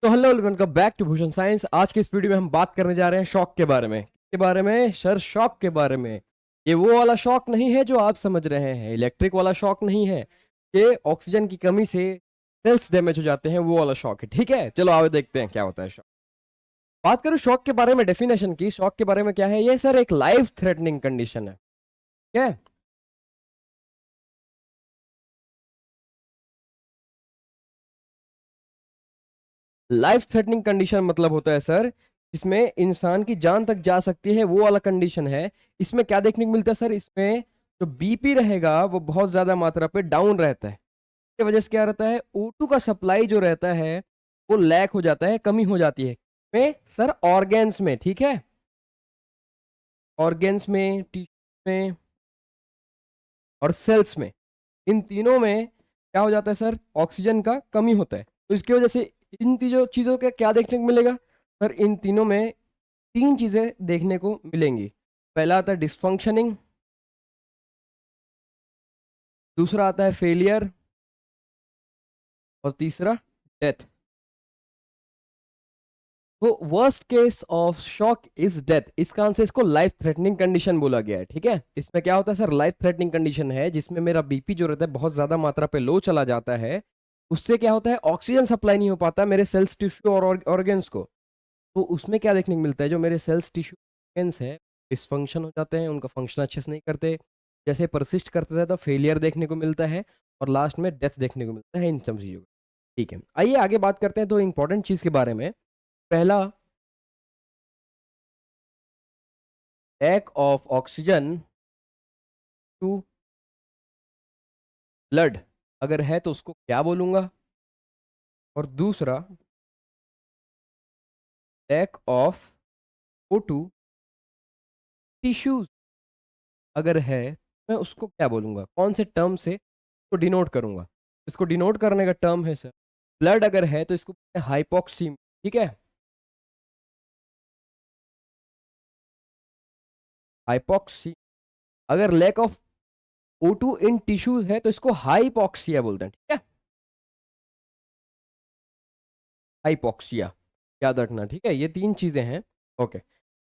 तो hello welcome back to Bhushan science. आज की इस वीडियो में हम बात करने जा रहे हैं शॉक के बारे में। सर, शॉक के बारे में। ये वो वाला शॉक नहीं है जो आप समझ रहे हैं, इलेक्ट्रिक वाला शॉक नहीं है। ये ऑक्सीजन की कमी से सेल्स डैमेज हो जाते हैं, वो वाला शॉक है। ठीक है, चलो आगे देखते हैं क्या होता है शॉक। बात करूं शॉक के बारे में, डेफिनेशन की। शॉक के बारे में क्या है ये सर? एक लाइफ थ्रेटनिंग कंडीशन है। क्या है? लाइफ थ्रेटनिंग कंडीशन मतलब होता है सर, इसमें इंसान की जान तक जा सकती है, वो वाला कंडीशन है। इसमें क्या देखने को मिलता है सर? इसमें जो बीपी रहेगा वो बहुत ज्यादा मात्रा पे डाउन रहता है। इसकी वजह से क्या रहता है, O2 का सप्लाई जो रहता है वो लैक हो जाता है, कमी हो जाती है। में सर ऑर्गेन्स में, ठीक है, ऑर्गेन्स में, टिश्यू में और सेल्स में, इन तीनों में क्या हो जाता है सर? ऑक्सीजन का कमी होता है। तो इसकी वजह से इन तीनों चीजों का क्या देखने को मिलेगा सर? इन तीनों में तीन चीजें देखने को मिलेंगी। पहला आता है डिसफंक्शनिंग, दूसरा आता है फेलियर और तीसरा डेथ। तो worst case of shock is death. इसका आंसर, इसको लाइफ थ्रेटनिंग कंडीशन बोला गया है। ठीक है, इसमें क्या होता है सर? लाइफ थ्रेटनिंग कंडीशन है जिसमें मेरा बीपी जो रहता है बहुत ज्यादा मात्रा पे लो चला जाता है। उससे क्या होता है, ऑक्सीजन सप्लाई नहीं हो पाता मेरे सेल्स, टिश्यू और ऑर्गेन्स को। तो उसमें क्या देखने को मिलता है, जो मेरे सेल्स, टिश्यू, ऑर्गेन्स है, डिसफंक्शन हो जाते हैं, उनका फंक्शन अच्छे से नहीं करते। जैसे परसिस्ट करते थे तो फेलियर देखने को मिलता है और लास्ट में डेथ देखने को मिलता है, इन सब चीज़ों का। ठीक है, आइए आगे बात करते हैं दो इंपॉर्टेंट चीज़ के बारे में। पहला, lack of oxygen to blood अगर है तो उसको क्या बोलूंगा? और दूसरा, लैक ऑफ O2 टिश्यूज अगर है, मैं उसको क्या बोलूंगा? कौन से टर्म से इसको डिनोट करूंगा? इसको डिनोट करने का टर्म है सर, ब्लड अगर है तो इसको हाइपोक्सीम। ठीक है, हाइपोक्सी। अगर lack of O2 in tissues है तो इसको हाइपोक्सिया बोलते हैं। ठीक है, हाइपोक्सिया, याद रखना। ठीक है, ये तीन चीजें हैं। ओके,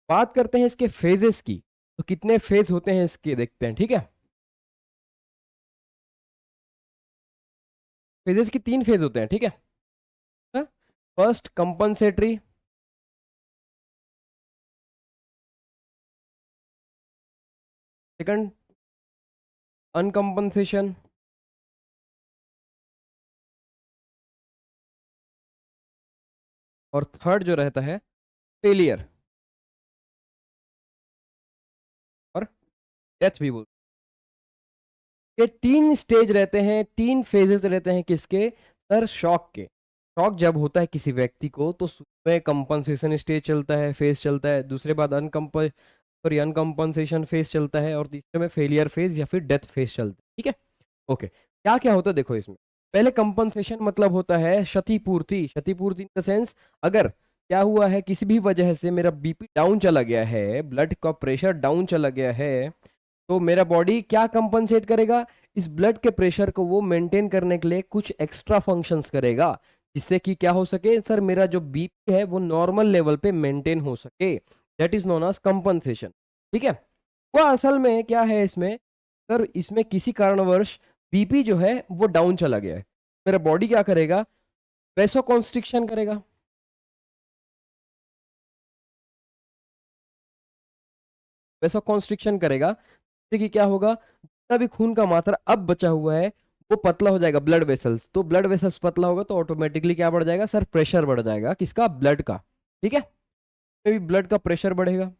बात करते हैं इसके फेजेस की। तो कितने फेज होते हैं इसके, देखते हैं। ठीक है, फेजेस की तीन फेज होते हैं। ठीक है, फर्स्ट कंपनसेटरी, सेकंड अनकंपनसेशन और थर्ड जो रहता है फेलियर और डेथ भी बोल। ये तीन स्टेज रहते हैं, तीन फेजेस रहते हैं किसके सर? शॉक के। शॉक जब होता है किसी व्यक्ति को तो में कंपनसेशन स्टेज चलता है, फेज चलता है। दूसरे बाद अनकंपनसेशन फेज चलता है और तीसरे में फेलियर फेज या फिर डेथ फेज चलता है। ठीक है, ओके, क्या क्या होता है देखो इसमें। पहले कंपनसेशन मतलब होता है क्षतिपूर्ति। क्षतिपूर्ति इन द सेंस, अगर क्या हुआ है, किसी भी वजह से मेरा बीपी डाउन चला गया है, ब्लड का प्रेशर डाउन चला गया है, तो मेरा बॉडी क्या कंपनसेट करेगा? इस ब्लड के प्रेशर को वो मेंटेन करने के लिए कुछ एक्स्ट्रा फंक्शंस करेगा, जिससे कि क्या हो सके सर, मेरा जो बीपी है वो नॉर्मल लेवल पे मेंटेन हो सके। That is known as compensation. ठीक है, वो असल में क्या है इसमें सर? इसमें किसी कारणवश बीपी जो है वो डाउन चला गया है, मेरा बॉडी क्या करेगा? वैसो कॉन्स्ट्रिक्शन करेगा। वैसो कॉन्स्ट्रिक्शन करेगा, जिससे कि क्या होगा, जितना भी खून का मात्रा अब बचा हुआ है वो पतला हो जाएगा, ब्लड वेसल्स। तो ब्लड वेसल्स पतला होगा तो ऑटोमेटिकली क्या बढ़ जाएगा सर? प्रेशर बढ़ जाएगा, किसका? ब्लड का। ठीक है, भी ब्लड का प्रेशर बढ़ेगा।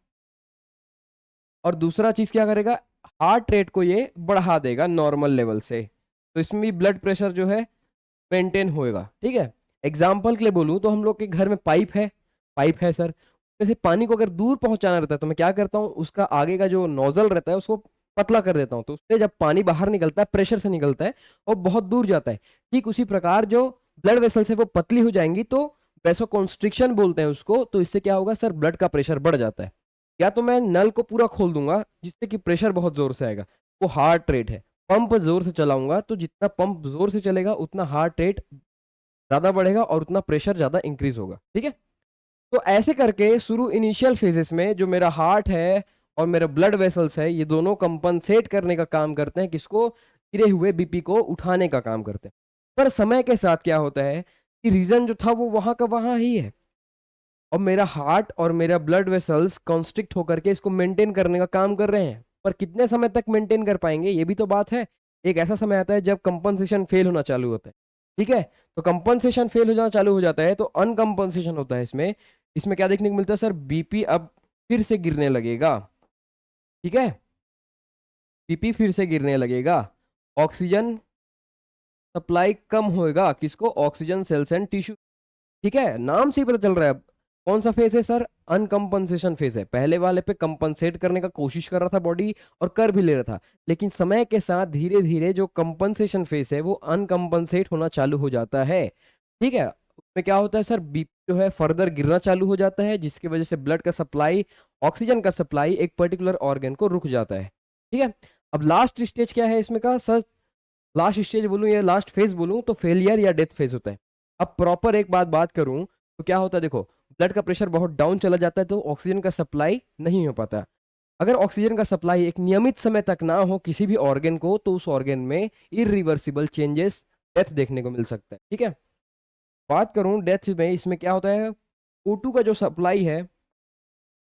और दूसरा चीज क्या करेगा, हार्ट रेट को ये बढ़ा देगा नॉर्मल लेवल से। तो इसमें भी ब्लड प्रेशर जो है मेंटेन होएगा। ठीक है, एग्जाम्पल के लिए बोलूँ तो हम लोग के घर में पाइप है, पाइप है सर। जैसे पानी को अगर दूर पहुंचाना रहता है तो मैं क्या करता हूँ, उसका आगे का जो नोजल रहता है उसको पतला कर देता हूँ, तो उससे जब पानी बाहर निकलता है प्रेशर से निकलता है और बहुत दूर जाता है। ठीक उसी प्रकार जो ब्लड वेसल्स है वो पतली हो जाएंगी, तो वैसोकॉन्स्ट्रिक्शन बोलते हैं उसको। तो इससे क्या होगा सर? ब्लड का प्रेशर बढ़ जाता है। या तो मैं नल को पूरा खोल दूंगा जिससे कि प्रेशर बहुत जोर से आएगा, वो हार्ट रेट है। पंप जोर से चलाऊंगा तो जितना पंप जोर से चलेगा उतना हार्ट रेट ज्यादा बढ़ेगा और उतना प्रेशर ज्यादा इंक्रीज होगा। ठीक है, तो ऐसे करके शुरू इनिशियल फेजेस में जो मेरा हार्ट है और मेरा ब्लड वेसल्स है, ये दोनों कंपनसेट करने का काम करते हैं, किसको, गिरे हुए बीपी को उठाने का काम करते हैं। पर समय के साथ क्या होता है कि रीजन जो था वो वहां का वहां ही है, और मेरा हार्ट और मेरा ब्लड वेसल्स कॉन्स्ट्रिक्ट होकर के इसको मेंटेन करने का काम कर रहे हैं। पर कितने समय तक मेंटेन कर पाएंगे, ये भी तो बात है। एक ऐसा समय आता है जब कंपनसेशन फेल होना चालू होता है। ठीक है, तो कंपनसेशन फेल हो जाना चालू हो जाता है तो अनकंपनसेशन होता है इसमें। इसमें क्या देखने को मिलता है सर, बीपी अब फिर से गिरने लगेगा। ठीक है, बीपी फिर से गिरने लगेगा, ऑक्सीजन सप्लाई कम होएगा, किसको, ऑक्सीजन सेल्स एंड टिश्यू। ठीक है, नाम से ही पता चल रहा है अब कौन सा फेज है सर, अनकंपनसेशन फेज है। पहले वाले पे कंपनसेट करने का कोशिश कर रहा था बॉडी और कर भी ले रहा था, लेकिन समय के साथ धीरे धीरे जो कंपनसेशन फेज है वो अनकंपनसेट होना चालू हो जाता है। ठीक है, उसमें क्या होता है सर, बीपी जो है फर्दर गिरना चालू हो जाता है, जिसकी वजह से ब्लड का सप्लाई, ऑक्सीजन का सप्लाई एक पर्टिकुलर ऑर्गन को रुक जाता है। ठीक है, अब लास्ट स्टेज क्या है इसमें का सर, लास्ट स्टेज बोलूं या लास्ट फेज बोलूं तो फेलियर या डेथ फेज होता है। अब प्रॉपर एक बात करूं तो क्या होता है, देखो ब्लड का प्रेशर बहुत डाउन चला जाता है तो ऑक्सीजन का सप्लाई नहीं हो पाता। अगर ऑक्सीजन का सप्लाई एक नियमित समय तक ना हो किसी भी ऑर्गन को, तो उस ऑर्गन में इरिवर्सिबल चेंजेस, डेथ देखने को मिल सकता है। ठीक है, बात करूं डेथ में, इसमें क्या होता है, O2 का जो सप्लाई है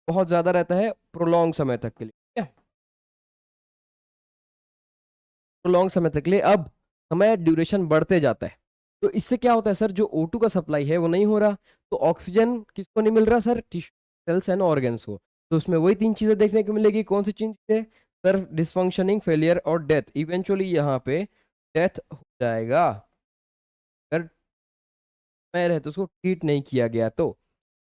बहुत ज्यादा रहता है प्रोलॉन्ग समय तक के लिए। ठीक है, प्रोलॉन्ग समय तक के लिए। अब समय ड्यूरेशन बढ़ते जाता है तो इससे क्या होता है सर, जो O2 का सप्लाई है वो नहीं हो रहा, तो ऑक्सीजन किसको नहीं मिल रहा sir, tissue cells and organs को। तो उसमें वही तीन चीजें देखने को मिलेगी, कौन सी चीज है सर, डिसफंक्शनिंग, फेलियर और डेथ। इवेंचुअली यहाँ पे डेथ हो जाएगा अगर मैं रहे तो उसको ट्रीट नहीं किया गया तो।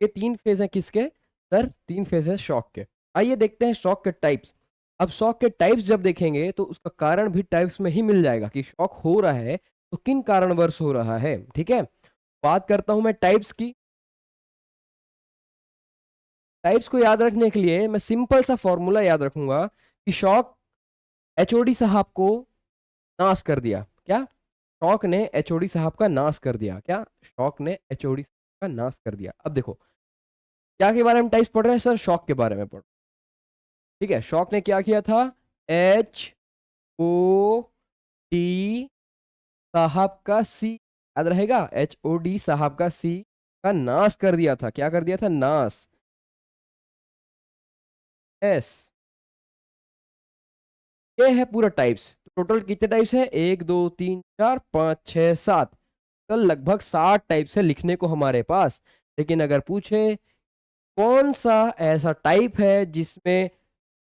ये तीन फेज है किसके सर, तीन फेज है शॉक के। आइए देखते हैं शॉक के टाइप्स। अब शॉक के टाइप्स जब देखेंगे तो उसका कारण भी टाइप्स में ही मिल जाएगा कि शॉक हो रहा है तो किन कारणवश हो रहा है। ठीक है, बात करता हूं मैं टाइप्स की। टाइप्स को याद रखने के लिए मैं सिंपल सा फॉर्मूला याद रखूंगा कि शॉक एचओडी साहब को नाश कर दिया। क्या, शॉक ने एचओडी साहब का नाश कर दिया। क्या, शॉक ने एचओडी का नाश कर दिया। अब देखो क्या के बारे में टाइप्स पढ़ रहे हैं सर, शॉक के बारे में पढ़। ठीक है, शॉक ने क्या किया था, एच ओ डी साहब का सी, याद रहेगा, एच ओ डी साहब का सी का नाश कर दिया था। क्या कर दिया था, नाश, एस। ये है पूरा टाइप्स। टोटल कितने टाइप्स हैं, 1 2 3 4 5 6 7, कल लगभग 60 टाइप्स है लिखने को हमारे पास। लेकिन अगर पूछे कौन सा ऐसा टाइप है जिसमें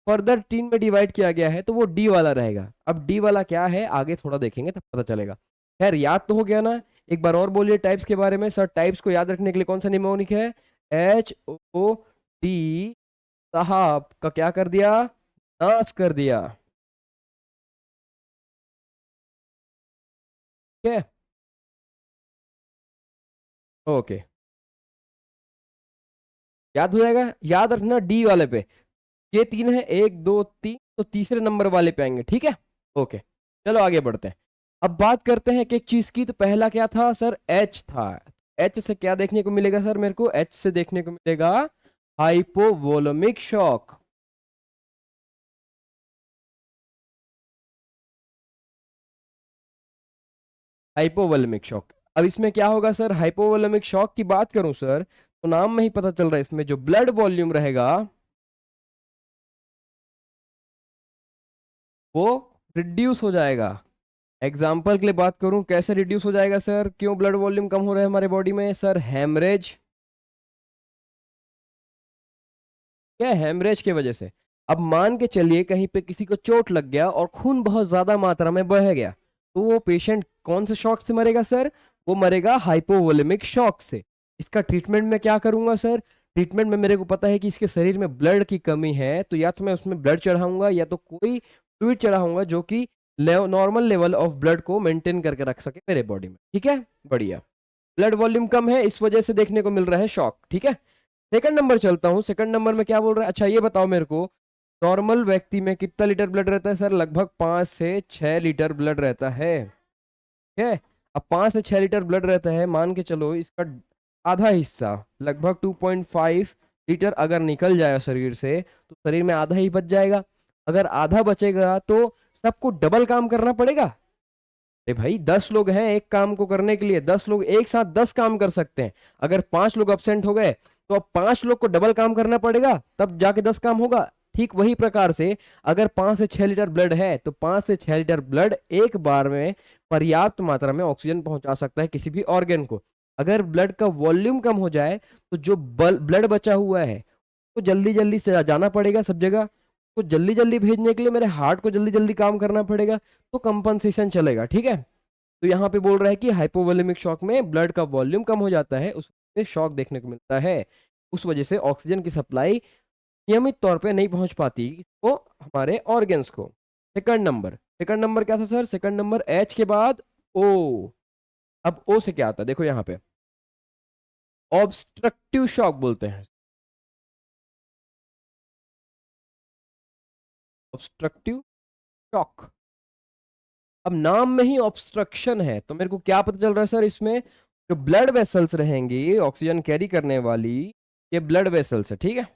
फर्दर 3 में डिवाइड किया गया है, तो वो डी वाला रहेगा। अब डी वाला क्या है आगे थोड़ा देखेंगे तब पता चलेगा। खैर याद तो हो गया ना, एक बार और बोलिए टाइप्स के बारे में सर। टाइप्स को याद रखने के लिए कौन सा निमोनिक है, एच ओ डी साहब का क्या कर दिया, नाश कर दिया। ठीक है, ओके, याद हो जाएगा। याद रखना डी वाले पे, ये तीन है, 1 2 3, तो तीसरे नंबर वाले पे आएंगे। ठीक है, ओके, चलो आगे बढ़ते हैं। अब बात करते हैं कि एक चीज की, तो पहला क्या था सर, एच था। एच से क्या देखने को मिलेगा सर, मेरे को एच से देखने को मिलेगा हाइपोवोलेमिक शॉक। Hypovolemic shock. अब इसमें क्या होगा सर, हाइपोवोलेमिक शॉक की बात करूं सर तो नाम में ही पता चल रहा है, इसमें जो ब्लड वॉल्यूम रहेगा वो रिड्यूस हो जाएगा। एग्जाम्पल के लिए बात करूं, कैसे रिड्यूस हो जाएगा सर, क्यों ब्लड वॉल्यूम कम हो रहा है हमारे बॉडी में सर, हेमरेज। क्या, हेमरेज की वजह से। अब मान के चलिए कहीं पे किसी को चोट लग गया और खून बहुत ज्यादा मात्रा में बह गया, तो वो पेशेंट कौन से शॉक से मरेगा सर, वो मरेगा हाइपोवोलेमिक शॉक से। इसका ट्रीटमेंट में क्या करूंगा सर, ट्रीटमेंट में मेरे को पता है कि इसके शरीर में ब्लड की कमी है, तो या तो मैं उसमें ब्लड चढ़ाऊंगा या तो कोई फ्लूइड चढ़ाऊंगा जो कि नॉर्मल लेवल ऑफ ब्लड को मेंटेन करके रख सके मेरे बॉडी में। ठीक है, बढ़िया। ब्लड वॉल्यूम कम है इस वजह से देखने को मिल रहा है शॉक। ठीक है, सेकंड नंबर चलता हूँ। सेकंड नंबर में क्या बोल रहा है, अच्छा ये बताओ मेरे को, नॉर्मल व्यक्ति में कितना लीटर ब्लड रहता है सर, लगभग 5 से 6 लीटर ब्लड रहता है। ठीक है, अब 5 से 6 लीटर ब्लड रहता है, मान के चलो इसका आधा हिस्सा लगभग 2.5 लीटर अगर निकल जाए शरीर से तो शरीर में आधा ही बच जाएगा। अगर आधा बचेगा तो सबको डबल काम करना पड़ेगा। अरे भाई 10 लोग हैं एक काम को करने के लिए, 10 लोग एक साथ 10 काम कर सकते हैं। अगर 5 लोग अब्सेंट हो गए तो अब 5 लोग को डबल काम करना पड़ेगा, तब जाके 10 काम होगा। ठीक वही प्रकार से अगर 5 से 6 लीटर ब्लड है तो 5 से 6 लीटर ब्लड एक बार में पर्याप्त मात्रा में ऑक्सीजन पहुंचा सकता है किसी भी ऑर्गन को। अगर ब्लड का वॉल्यूम कम हो जाए तो जो ब्लड बचा हुआ है तो जल्दी जल्दी से जाना पड़ेगा सब जगह, तो जल्दी जल्दी भेजने के लिए मेरे हार्ट को जल्दी जल्दी काम करना पड़ेगा, तो कंपनसेशन चलेगा। ठीक है, तो यहाँ पे बोल रहा है कि हाइपोवोलेमिक शॉक में ब्लड का वॉल्यूम कम हो जाता है, उससे शॉक देखने को मिलता है। उस वजह से ऑक्सीजन की सप्लाई नियमित तौर पे नहीं पहुंच पाती वो हमारे ऑर्गन्स को। सेकंड नंबर क्या था सर? सेकंड नंबर एच के बाद ओ। अब ओ से क्या आता है देखो यहाँ पे, ऑब्स्ट्रक्टिव शॉक बोलते हैं। ऑब्स्ट्रक्टिव शॉक, अब नाम में ही ऑब्स्ट्रक्शन है तो मेरे को क्या पता चल रहा है सर? इसमें जो ब्लड वेसल्स रहेंगी ऑक्सीजन कैरी करने वाली, ये ब्लड वेसल्स है। ठीक है,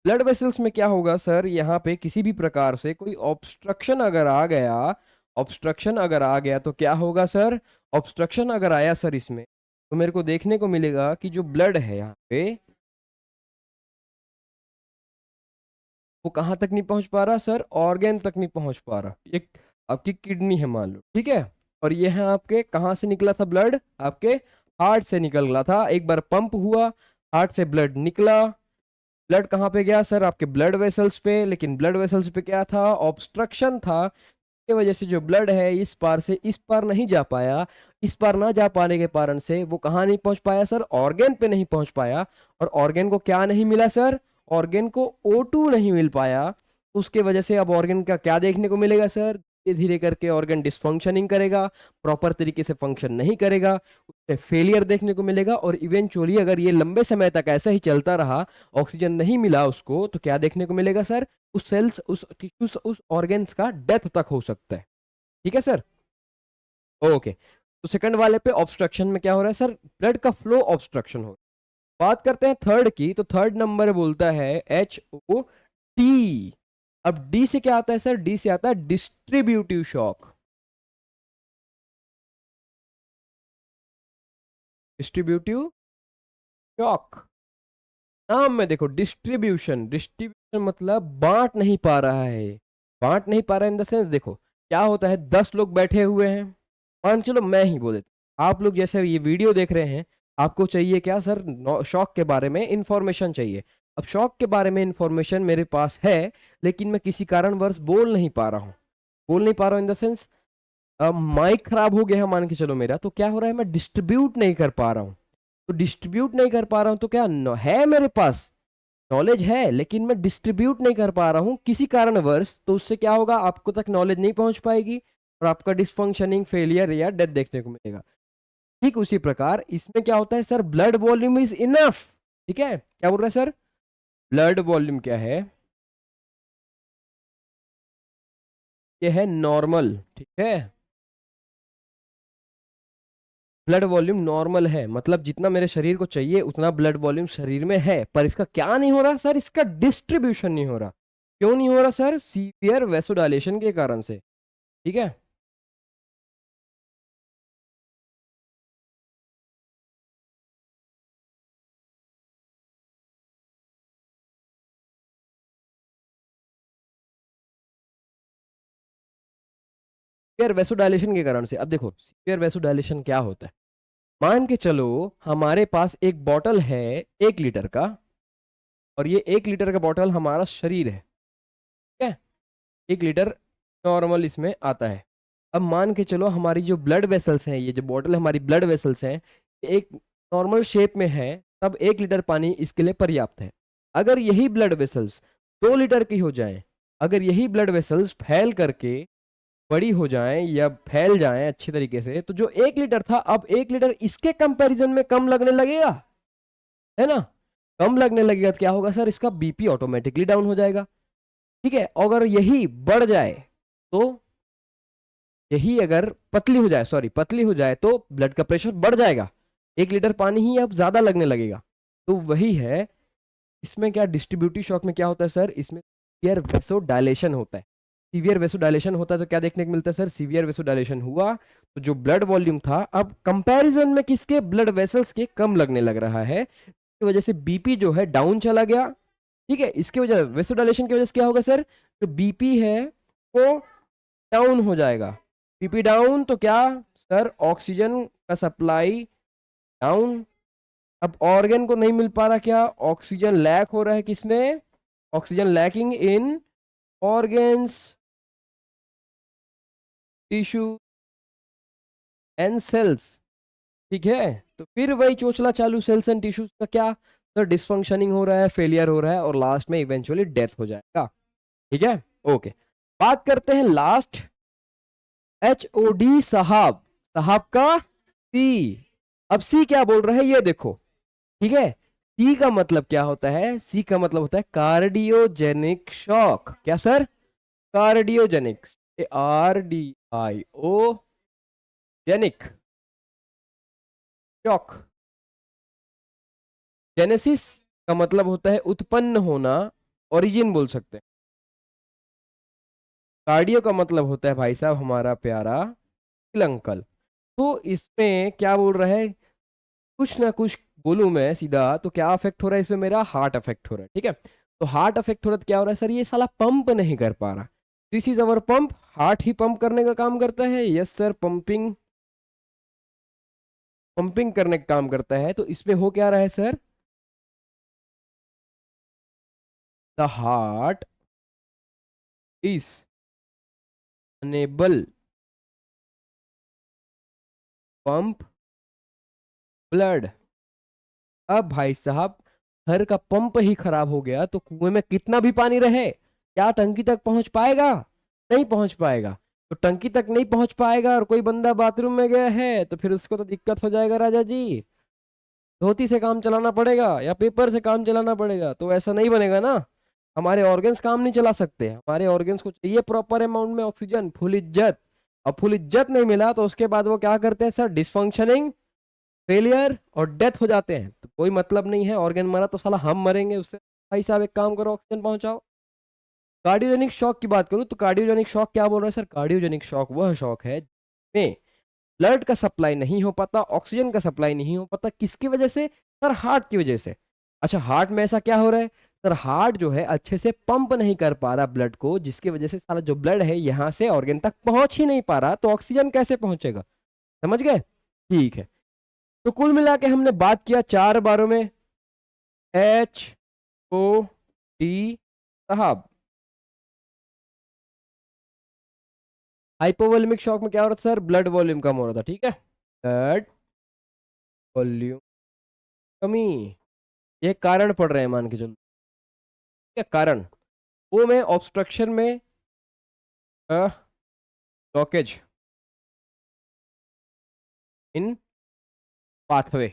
ब्लड वेसल्स में क्या होगा सर, यहाँ पे किसी भी प्रकार से कोई ऑब्स्ट्रक्शन अगर आ गया, ऑब्स्ट्रक्शन अगर आ गया तो क्या होगा सर? ऑब्स्ट्रक्शन अगर आया सर इसमें तो मेरे को देखने को मिलेगा कि जो ब्लड है यहाँ पे वो कहाँ तक नहीं पहुंच पा रहा सर? ऑर्गन तक नहीं पहुंच पा रहा। एक आपकी किडनी है मान लो, ठीक है, और ये है आपके कहाँ से निकला था ब्लड? आपके हार्ट से निकला था। एक बार पंप हुआ, हार्ट से ब्लड निकला, ब्लड कहाँ पे गया सर? आपके ब्लड वेसल्स पे। लेकिन ब्लड वेसल्स पे क्या था? ऑब्स्ट्रक्शन था, की वजह से जो ब्लड है इस पार से इस पार नहीं जा पाया। इस पार ना जा पाने के कारण से वो कहाँ नहीं पहुंच पाया सर? ऑर्गन पे नहीं पहुंच पाया। और ऑर्गन को क्या नहीं मिला सर? ऑर्गन को O2 नहीं मिल पाया। उसके वजह से अब ऑर्गन का क्या देखने को मिलेगा सर? धीरे धीरे करके ऑर्गन डिसफंक्शनिंग करेगा, प्रॉपर तरीके से फंक्शन नहीं करेगा, उससे फेलियर देखने को मिलेगा। और इवेंचुअली अगर ये लंबे समय तक ऐसा ही चलता रहा, ऑक्सीजन नहीं मिला उसको, तो क्या देखने को मिलेगा सर? उस सेल्स, उस टिश्यूज, उस ऑर्गन्स का डेथ तक हो सकता है। ठीक है सर, ओके। तो सेकंड वाले पे ऑब्स्ट्रक्शन में क्या हो रहा है सर? ब्लड का फ्लो ऑब्स्ट्रक्शन हो रहा है। बात करते हैं थर्ड की, तो थर्ड नंबर बोलता है HOT। अब डी से क्या आता है सर? डी से आता है डिस्ट्रीब्यूटिव शॉक। डिस्ट्रीब्यूटिव शॉक नाम में देखो डिस्ट्रीब्यूशन, डिस्ट्रीब्यूशन मतलब बांट नहीं पा रहा है। बांट नहीं पा रहा है इन द सेंस, देखो क्या होता है, 10 लोग बैठे हुए हैं, मान चलो मैं ही बोल देता, आप लोग जैसे ये वीडियो देख रहे हैं, आपको चाहिए क्या सर? शॉक के बारे में इंफॉर्मेशन चाहिए। अब शॉक के बारे में इंफॉर्मेशन मेरे पास है, लेकिन मैं किसी कारणवश बोल नहीं पा रहा हूँ। बोल नहीं पा रहा हूँ इन द सेंस माइक खराब हो गया है मान के चलो मेरा, तो क्या हो रहा है, मैं डिस्ट्रीब्यूट नहीं कर पा रहा हूँ। तो डिस्ट्रीब्यूट नहीं कर पा रहा हूँ तो क्या है, मेरे पास नॉलेज है लेकिन मैं डिस्ट्रीब्यूट नहीं कर पा रहा हूँ किसी कारणवश, तो उससे क्या होगा? आपको तक नॉलेज नहीं पहुंच पाएगी और आपका डिसफंक्शनिंग, फेलियर या डेथ देखने को मिलेगा। ठीक उसी प्रकार इसमें क्या होता है sir? Blood volume is enough. ठीक है, क्या बोल रहा है सर? ब्लड वॉल्यूम क्या है? ये है नॉर्मल। ठीक है, ब्लड वॉल्यूम नॉर्मल है, मतलब जितना मेरे शरीर को चाहिए उतना ब्लड वॉल्यूम शरीर में है, पर इसका क्या नहीं हो रहा सर? इसका डिस्ट्रीब्यूशन नहीं हो रहा। क्यों नहीं हो रहा सर? सीवियर वेसोडाइलेशन के कारण से। ठीक है, सीवियर वेसोडाइलेशन के कारण से। अब देखो सीवियर वेसोडाइलेशन क्या होता है, मान के चलो हमारे पास एक बॉटल है 1 लीटर का, और ये 1 लीटर का बॉटल हमारा शरीर है। ठीक है, 1 लीटर नॉर्मल इसमें आता है। अब मान के चलो हमारी जो ब्लड वेसल्स हैं, ये जो बॉटल हमारी ब्लड वेसल्स हैं, एक नॉर्मल शेप में है, तब 1 लीटर पानी इसके लिए पर्याप्त है। अगर यही ब्लड वेसल्स 2 लीटर की हो जाए, अगर यही ब्लड वेसल्स फैल करके बड़ी हो जाएं या फैल जाएं अच्छी तरीके से, तो जो 1 लीटर था अब 1 लीटर इसके कंपैरिजन में कम लगने लगेगा, है ना? कम लगने लगेगा तो क्या होगा सर? इसका बीपी ऑटोमेटिकली डाउन हो जाएगा। ठीक है, अगर यही बढ़ जाए तो यही अगर पतली हो जाए, सॉरी पतली हो जाए, तो ब्लड का प्रेशर बढ़ जाएगा, 1 लीटर पानी ही अब ज्यादा लगने लगेगा। तो वही है, इसमें क्या डिस्ट्रीब्यूटिव शॉक में क्या होता है सर, इसमें सीवियर वेसो डायलेशन होता है। सीवियर वेसो डायलेशन होता है तो क्या देखने को मिलता है सर, सीवियर वेसो डायलेशन हुआ तो जो ब्लड वॉल्यूम था अब कंपैरिजन में किसके, ब्लड वेसल्स के कम लगने लग रहा है, इसकी वजह से बीपी जो है डाउन चला गया। ठीक है, इसके वजह वेसो डायलेशन की वजह से क्या होगा सर, जो बीपी है वो डाउन हो जाएगा। बीपी डाउन तो क्या सर, ऑक्सीजन का सप्लाई डाउन, अब ऑर्गन को नहीं मिल पा रहा, क्या ऑक्सीजन लैक हो रहा है किसमें, oxygen lacking in organs, tissue and cells. ठीक है, तो फिर वही चोचला चालू, सेल्स एंड टिश्यूज का क्या सर, डिसफंक्शनिंग हो रहा है, फेलियर हो रहा है, और लास्ट में इवेंचुअली डेथ हो जाएगा। ठीक है, ओके। बात करते हैं लास्ट, एच ओ डी साहब, साहब का सी। अब सी क्या बोल रहा है ये देखो। ठीक है, सी का मतलब क्या होता है, सी का मतलब होता है कार्डियोजेनिक शॉक। क्या sir, cardiogenic, RDIO genic shock. Genesis का मतलब होता है उत्पन्न होना, ओरिजिन बोल सकते हैं। कार्डियो का मतलब होता है भाई साहब हमारा प्यारा अंकल। तो इसमें क्या बोल रहा है, कुछ ना कुछ बोलूं मैं सीधा तो क्या अफेक्ट हो रहा है इसमें, मेरा हार्ट अफेक्ट हो रहा है। ठीक है, तो हार्ट अफेक्ट हो रहा है तो क्या हो रहा है सर, ये साला पंप नहीं कर पा रहा। This is our pump, heart he pump करने का काम करता है, यस सर, पंपिंग, पंपिंग करने का काम करता है। तो इसमें हो क्या रहा है sir, the heart is unable pump blood. अब भाई साहब घर का पंप ही खराब हो गया तो कुएं में कितना भी पानी रहे क्या टंकी तक पहुंच पाएगा, नहीं पहुंच पाएगा। तो टंकी तक नहीं पहुंच पाएगा और कोई बंदा बाथरूम में गया है तो फिर उसको तो दिक्कत हो जाएगा राजा जी, धोती से काम चलाना पड़ेगा या पेपर से काम चलाना पड़ेगा, तो ऐसा नहीं बनेगा ना। हमारे ऑर्गन्स काम नहीं चला सकते, हमारे ऑर्गन्स को चाहिए प्रॉपर अमाउंट में ऑक्सीजन, फुल इज्जत। अब फुल इज्जत नहीं मिला तो उसके बाद वो क्या करते हैं सर, डिसफंक्शनिंग, फेलियर और डेथ हो जाते हैं। तो कोई मतलब नहीं है, ऑर्गन मरा तो साला हम मरेंगे उससे, भाई साहब एक काम करो ऑक्सीजन पहुंचाओ। कार्डियोजेनिक शॉक की बात करूं तो कार्डियोजेनिक शॉक क्या बोल रहा है सर, कार्डियोजेनिक शॉक वह शॉक है में ब्लड का सप्लाई नहीं हो पाता, ऑक्सीजन का सप्लाई नहीं हो पाता, किसकी वजह से सर, हार्ट की वजह से। अच्छा, हार्ट में ऐसा क्या हो रहा है सर, हार्ट जो है अच्छे से पंप नहीं कर पा रहा ब्लड को, जिसकी वजह से सारा जो ब्लड है यहाँ से ऑर्गन तक पहुंच ही नहीं पा रहा, तो ऑक्सीजन कैसे पहुंचेगा, समझ गए। ठीक है, तो कुल मिला के हमने बात किया 4 बारों में, HOD साहब। हाइपोवोलेमिक शॉक में क्या हो रहा था सर, ब्लड वॉल्यूम कम हो रहा था। ठीक है, ब्लड वॉल्यूम कमी, ये कारण पड़ रहे हैं मान के चलो। क्या कारण, वो में ऑब्स्ट्रक्शन में blockage in pathway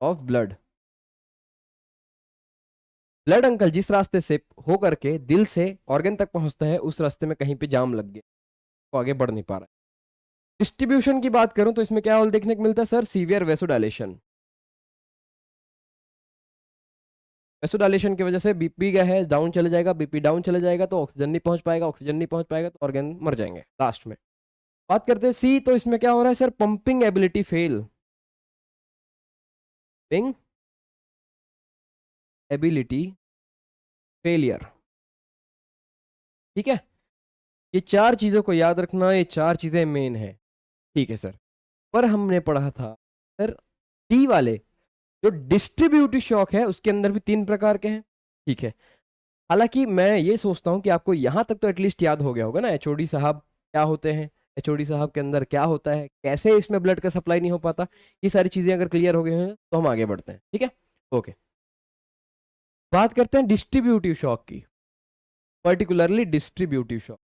of blood, blood uncle जिस रास्ते से हो करके दिल से ऑर्गन तक पहुंचता है उस रास्ते में कहीं पे जाम लग गया, तो आगे बढ़ नहीं पा रहा है। डिस्ट्रीब्यूशन की बात करूं तो इसमें क्या हॉल देखने को मिलता है सर, सीवियर वेसोडाइलेशन। वेसोडाइलेशन की वजह से बीपी क्या है, डाउन चले जाएगा, बीपी डाउन चले जाएगा तो ऑक्सीजन नहीं पहुंच पाएगा, ऑक्सीजन नहीं पहुंच पाएगा तो ऑर्गन मर जाएंगे लास्ट में। बात करते हैं सी, तो इसमें क्या हो रहा है sir, pumping ability fail, pumping ability failure. ठीक है, ये 4 चीजों को याद रखना, ये 4 चीजें मेन है। ठीक है सर, पर हमने पढ़ा था सर डी वाले जो डिस्ट्रीब्यूटिव शॉक है उसके अंदर भी 3 प्रकार के हैं। ठीक है, हालांकि मैं ये सोचता हूं कि आपको यहां तक तो एटलीस्ट याद हो गया होगा ना, एचओडी साहब क्या होते हैं, एचओडी साहब के अंदर क्या होता है, कैसे इसमें ब्लड का सप्लाई नहीं हो पाता, ये सारी चीजें अगर क्लियर हो गई हैं तो हम आगे बढ़ते हैं। ठीक है, ओके। बात करते हैं डिस्ट्रीब्यूटिव शॉक की, particularly distributive shock.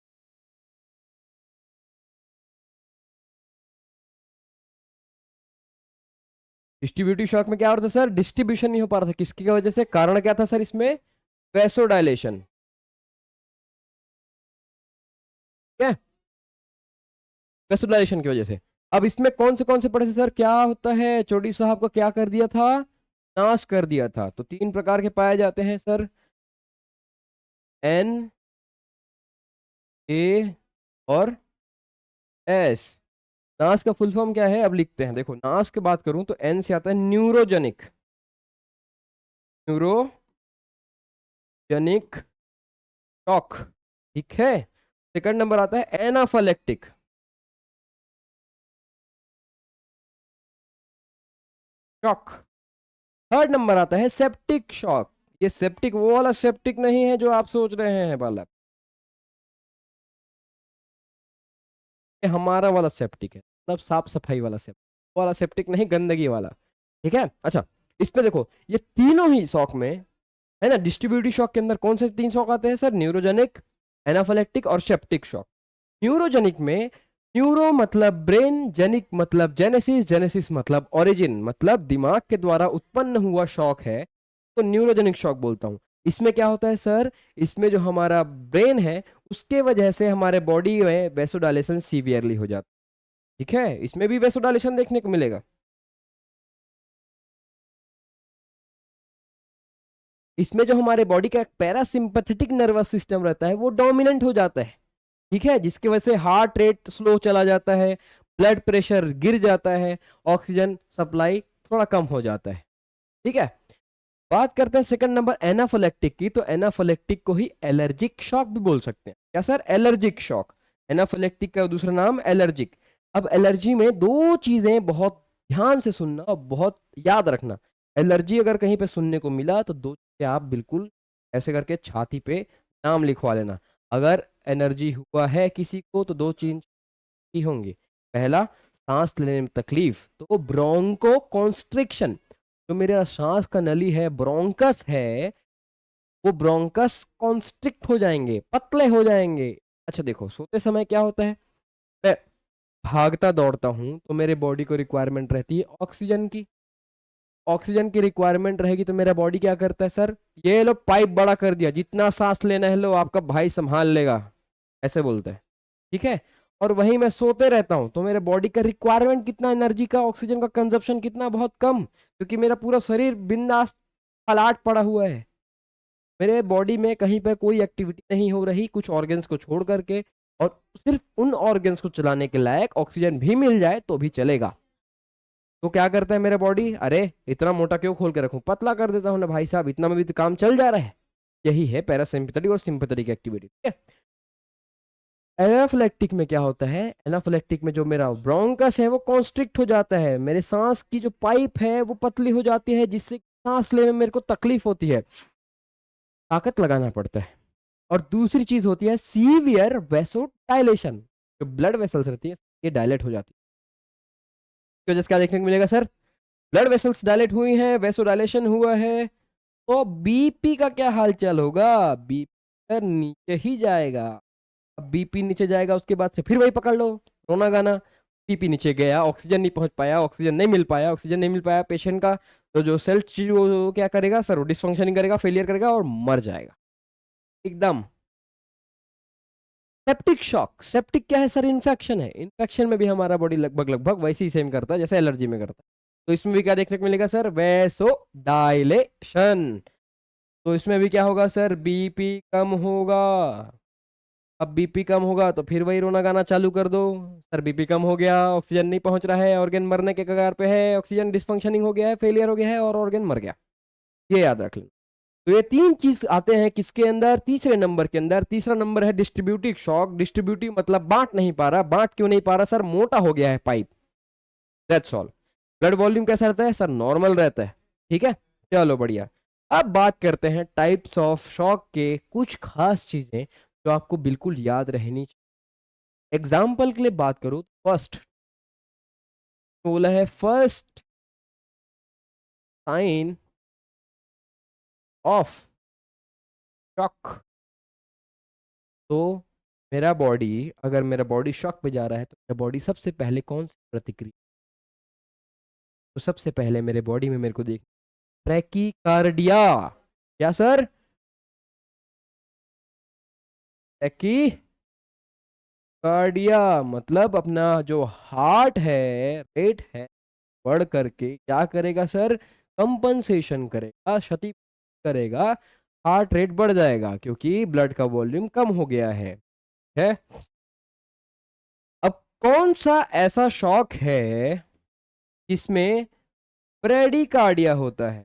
Distributive shock में क्या हो रहा था सर, डिस्ट्रीब्यूशन नहीं हो पा रहा था, किसकी वजह से, कारण क्या था सर इसमें, वैसोडाइलेशन। ठीक है, वेसोडाइलेशन की वजह से। अब इसमें कौन से पढ़े थे सर, क्या होता है, चोटी साहब को क्या कर दिया था, नाश कर दिया था। तो तीन प्रकार के पाए जाते हैं सर, एन, ए और एस। नाश का फुल फॉर्म क्या है, अब लिखते हैं। देखो नाश की बात करूं तो एन से आता है न्यूरोजेनिक, न्यूरोजेनिक शॉक, ठीक है। सेकंड नंबर आता है एनाफाइलेक्टिक शॉक। थर्ड नंबर आता है सेप्टिक शॉक। ये सेप्टिक वो वाला सेप्टिक नहीं है जो आप सोच रहे हैं बालक, ये हमारा वाला सेप्टिक है, मतलब साफ सफाई वाला सेप्टिक, वाला सेप्टिक नहीं, गंदगी वाला। ठीक है, अच्छा। इसमें देखो ये तीनों ही शॉक में है ना, डिस्ट्रीब्यूटिव शॉक के अंदर कौन से तीन शॉक आते हैं सर, न्यूरोजेनिक, एनाफाइलेक्टिक और सेप्टिक शॉक। न्यूरोजेनिक में न्यूरो मतलब ब्रेन, जेनिक मतलब जेनेसिस, जेनेसिस मतलब ओरिजिन, मतलब दिमाग के द्वारा उत्पन्न हुआ शॉक है, तो न्यूरोजेनिक शॉक बोलता हूं। इसमें क्या होता है सर, इसमें जो हमारा ब्रेन है उसके वजह से हमारे बॉडी में वेसोडाइलेशन सीवियरली हो जाता है। ठीक है, इसमें भी वेसोडाइलेशन देखने को मिलेगा। इसमें जो हमारे बॉडी का पैरासिम्पैथेटिक नर्वस सिस्टम रहता है वो डोमिनेंट हो जाता है। ठीक है, जिसकी वजह से हार्ट रेट स्लो चला जाता है, ब्लड प्रेशर गिर जाता है, ऑक्सीजन सप्लाई थोड़ा कम हो जाता है। ठीक है, बात करते हैं सेकंड नंबर एनाफिलेक्टिक की। तो एनाफिलेक्टिक को ही एलर्जिक शॉक भी बोल सकते हैं। क्या सर, एलर्जिक शॉक। एनाफिलेक्टिक का दूसरा नाम एलर्जिक। अब एलर्जी में दो चीजें बहुत ध्यान से सुनना और बहुत याद रखना। एलर्जी अगर कहीं पे सुनने को मिला तो दो चीजें आप बिल्कुल ऐसे करके छाती पे नाम लिखवा लेना। अगर एनर्जी हुआ है किसी को तो दो चीज ही होंगी। पहला, सांस लेने में तकलीफ, तो वो ब्रोंको कॉन्स्ट्रिक्शन, जो मेरा सांस का नली है, ब्रोंकस है, वो ब्रोंकस कॉन्स्ट्रिक्ट हो जाएंगे, पतले हो जाएंगे। अच्छा देखो, सोते समय क्या होता है, मैं भागता दौड़ता हूं तो मेरे बॉडी को रिक्वायरमेंट रहती है ऑक्सीजन की। ऑक्सीजन की रिक्वायरमेंट रहेगी तो मेरा बॉडी क्या करता है सर, ये लो पाइप बड़ा कर दिया, जितना सांस लेना है लो, आपका भाई संभाल लेगा, ऐसे बोलते हैं। ठीक है, और वहीं मैं सोते रहता हूं तो मेरे बॉडी का रिक्वायरमेंट कितना, एनर्जी का, ऑक्सीजन का कंजप्शन कितना, बहुत कम, क्योंकि मेरा पूरा शरीर बिंदास फलाट पड़ा हुआ है। मेरे बॉडी में कहीं पे कोई एक्टिविटी नहीं हो रही, कुछ ऑर्गन्स को छोड़ करके, और सिर्फ उन ऑर्गन्स को चलाने के लायक ऑक्सीजन भी मिल जाए तो भी चलेगा। तो क्या करता है मेरा बॉडी, अरे इतना मोटा क्यों खोल के रखूं, पतला कर देता हूं ना भाई साहब, इतना में भी तो काम चल जा रहा है। यही है पैरासिम्पैथेटिक और सिंपैथेटिक एक्टिविटी। ठीक है, एनाफिलेक्टिक में क्या होता है, एनाफिलेक्टिक में जो मेरा ब्रोंकस है वो कॉन्स्ट्रिक्ट हो जाता है, मेरे सांस की जो पाइप है वो पतली हो जाती है, जिससे सांस लेने में मेरे को तकलीफ होती है, ताकत लगाना पड़ता है। और दूसरी चीज होती है सीवियर वेसोडाइलेशन, जो ब्लड वेसल्स रहती है ये डायलेट हो जाती है। तो वजह से क्या देखने को मिलेगा सर, ब्लड वेसल्स डायलेट हुई हैं, वेसोडाइलेशन हुआ है, तो बीपी का क्या हाल चाल होगा, बीपी नीचे ही जाएगा। अब बीपी नीचे जाएगा, उसके बाद से फिर वही पकड़ लो, रोना गाना। बीपी नीचे गया, ऑक्सीजन नहीं पहुंच पाया, ऑक्सीजन नहीं मिल पाया, ऑक्सीजन नहीं मिल पाया, पेशेंट का तो जो सेल वो क्या करेगा सर, वो डिसफंक्शनिंग करेगा, फेलियर करेगा और मर जाएगा एकदम। सेप्टिक शॉक, सेप्टिक क्या है सर, इन्फेक्शन है। इन्फेक्शन में भी हमारा बॉडी लगभग लगभग वैसे ही सेम करता है जैसे एलर्जी में करता है। तो इसमें भी क्या देखने को मिलेगा सर, वैसो डायलेशन। तो इसमें भी क्या होगा सर, बीपी कम होगा। अब बीपी कम होगा तो फिर वही रोना गाना चालू कर दो, सर बीपी कम हो गया, ऑक्सीजन नहीं पहुंच रहा है, ऑर्गन मरने के कगार पे है, ऑक्सीजन डिसफंक्शनिंग हो गया है, फेलियर हो गया है और ऑर्गन मर गया। ये याद रख लें। तो ये तीन चीज आते हैं किसके अंदर, तीसरे नंबर के अंदर। तीसरा नंबर है डिस्ट्रीब्यूटिव शॉक। डिस्ट्रीब्यूटिव मतलब बांट नहीं पा रहा। बांट क्यों नहीं पा रहा सर, मोटा हो गया है pipe, that's all. Blood volume कैसा रहता है सर, नॉर्मल रहता है। ठीक है, चलो बढ़िया। अब बात करते हैं टाइप्स ऑफ शॉक के कुछ खास चीजें जो आपको बिल्कुल याद रहनी चाहिए। एग्जाम्पल के लिए बात करूं, फर्स्ट बोला है, फर्स्ट साइन ऑफ शॉक। तो मेरा बॉडी, अगर मेरा बॉडी शॉक पे जा रहा है तो मेरा बॉडी सबसे पहले कौन सी प्रतिक्रिया, तो सबसे पहले मेरे बॉडी में मेरे को देख, ट्रैकीकार्डिया। क्या सर, ट्रैकी कार्डिया मतलब अपना जो हार्ट है, रेट है, बढ़ करके क्या करेगा सर, कंपनसेशन करेगा, क्षति करेगा, हार्ट रेट बढ़ जाएगा क्योंकि ब्लड का वॉल्यूम कम हो गया है। अब कौन सा ऐसा शॉक है जिसमें ब्रेडिकार्डिया होता है?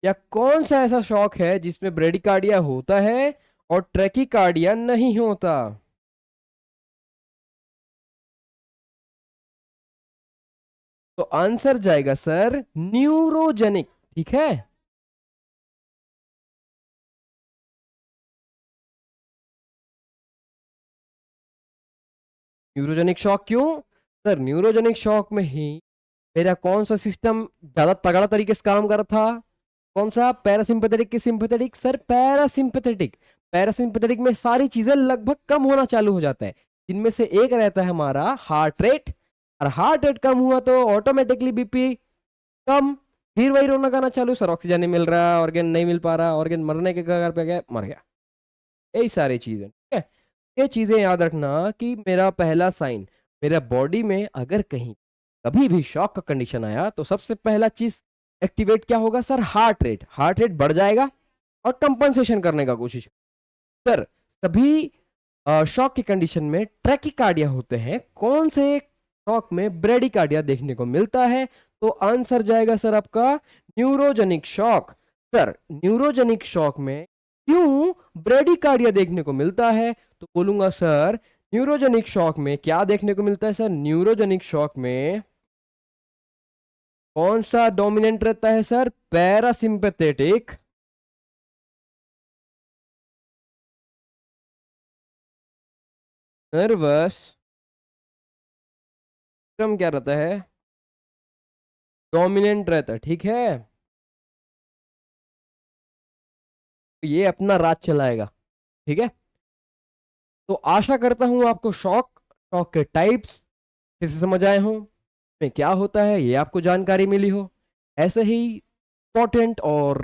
या कौन सा ऐसा शॉक है जिसमें ब्रेडिकार्डिया होता है और ट्रैकिकार्डिया नहीं होता? तो आंसर जाएगा सर न्यूरोजेनिक। ठीक है, न्यूरोजेनिक शॉक क्यों? सर न्यूरोजेनिक शॉक में ही मेरा कौन सा सिस्टम ज्यादा तगड़ा तरीके से काम कर रहा था? कौन सा, पैरासिम्पथेटिक की सिंपैथेटिक? Sir parasympathetic. पैरासिम्पथेटिक में सारी चीजें लगभग कम होना चालू हो जाता है, जिनमें से एक रहता है हमारा हार्ट रेट, और हार्ट रेट कम हुआ तो ऑटोमेटिकली बीपी कम। फिर वही रोना गाना चालू, सर ऑक्सीजन नहीं मिल रहा, ऑर्गन नहीं मिल पा रहा, ऑर्गन मरने के कगार पे गया, मर गया। यही सारी चीजें, ठीक है। ये चीजें याद रखना कि मेरा पहला साइन, मेरा बॉडी में अगर कहीं कभी भी शॉक का कंडीशन आया तो सबसे पहला चीज एक्टिवेट क्या होगा sir? Heart rate. Heart rate बढ़ जाएगा और कंपनसेशन करने का कोशिश। सर सभी शॉक की कंडीशन में ट्रैकिकार्डिया होते हैं, कौन से शॉक में ब्रेडिकार्डिया देखने को मिलता है? तो आंसर जाएगा सर आपका neurogenic shock. Sir neurogenic shock में क्यों ब्रेडिकार्डिया देखने को मिलता है? तो बोलूंगा सर न्यूरोजेनिक शॉक में क्या देखने को मिलता है? सर न्यूरोजेनिक शॉक में कौन सा डोमिनेंट रहता है सर? पैरासिम्पैथेटिक नर्वस सिस्टम क्या रहता है? डोमिनेंट रहता है, ठीक है। ये अपना राज चलाएगा, ठीक है। तो आशा करता हूं आपको शॉक, शॉक के टाइप्स कैसे समझ आए हों, में क्या होता है ये आपको जानकारी मिली हो। ऐसे ही इंपॉर्टेंट और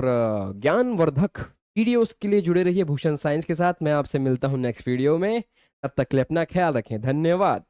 ज्ञानवर्धक वीडियोस के लिए जुड़े रहिए भूषण साइंस के साथ। मैं आपसे मिलता हूं नेक्स्ट वीडियो में, तब तक के लिए अपना ख्याल रखें, धन्यवाद।